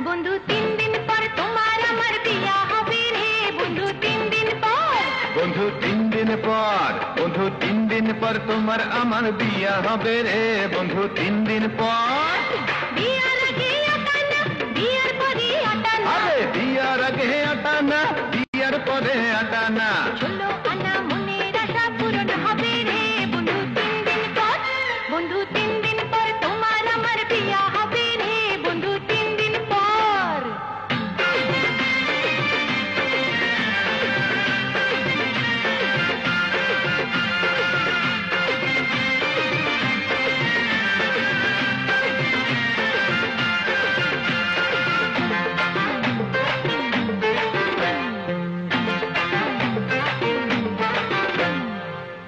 বন্ধু 3 দিন পর তোমার আমার বিয়া হবে রে বন্ধু 3 দিন পর বন্ধু 3 দিন পর বন্ধু 3 দিন পর তোমার আমার বিয়া হবে রে বন্ধু 3 দিন পর বিয়ার আগে আটা না বিয়ার পরে আটা না আরে বিয়ার আগে আটা না বিয়ার পরে আটা না 16 আনা মনের আশা পূরণ হবে রে বন্ধু 3 দিন পর বন্ধু 3 দিন পর তোমার আমার বিয়া হবে রে বন্ধু 3 দিন পর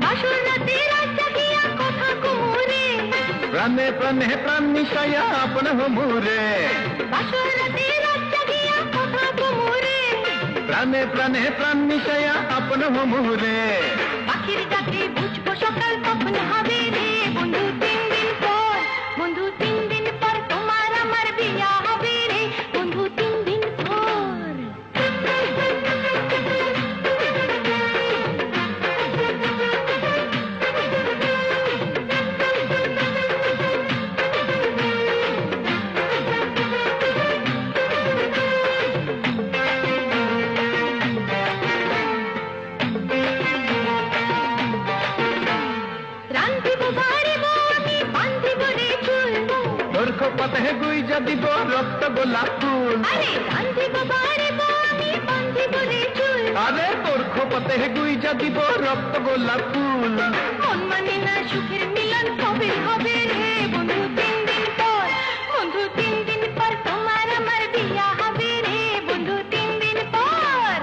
বাসর রাতে রাত জাগিয়া কথা কুমুরে প্রাণে প্রাণে প্রাণ মিশাইয়া আপন হমুরে বাসর রাতে রাত জাগিয়া কথা কুমুরে প্রাণে প্রাণে প্রাণ মিশাইয়া আপন হমুরে পাখির ডাকে বুঝবো সকাল কখন হবে রে বন্ধু 3 দিন পর বন্ধু 3 দিন পর তোমার আমার বিয়া হবে রে বন্ধু 3 দিন পর রান্ধিব বাড়িব আমি বান্ধিব রে চুল তোর খোপাতে গুইজা দিব রক্ত গোলাপ ফুল আরে রান্ধিব বাড়িব আমি বান্ধিব রে চুল আরে তোর খোপাতে গুইজা দিব রক্ত গোলাপ ফুল মন মানে না সুখের মিলন কবে হবে রে বন্ধু 3 দিন পর বন্ধু 3 দিন পর তোমার আমার বিয়া হবে রে বন্ধু 3 দিন পর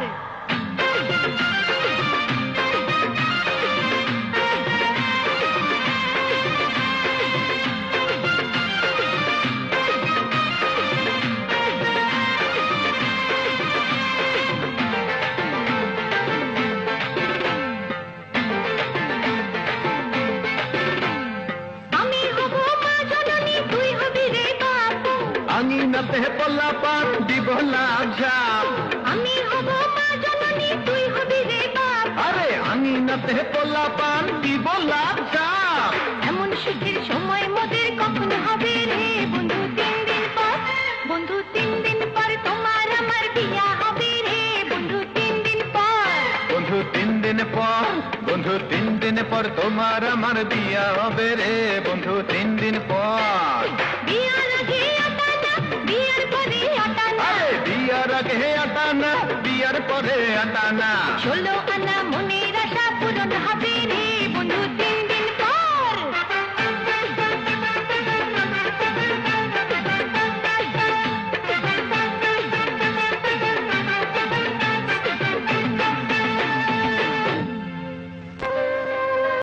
আমি হব মা জননী তুই হবি রে বাপু আঙিনাতে পল্লা পান দিব লাভ ঝাপ আমি হব মা জননী তুই হবি রে বাপু আরে আঙিনাতে পল্লা পান দিব লাভ ঝাপ এমন সুখের সময় মোদের কখন হবে রে বন্ধু 3 দিন পর বন্ধু 3 দিন পর তোমার আমার বিয়া হবে রে বন্ধু 3 দিন পর বন্ধু 3 দিন পর বন্ধু 3 দিন পর তোমার আমার বিয়া হবে রে বন্ধু 3 দিন পর বিয়ার আগে আটা না বিয়ার পরে আটা না আরে বিয়ার আগে আটা না বিয়ার পরে আটা না 16 আনা মনে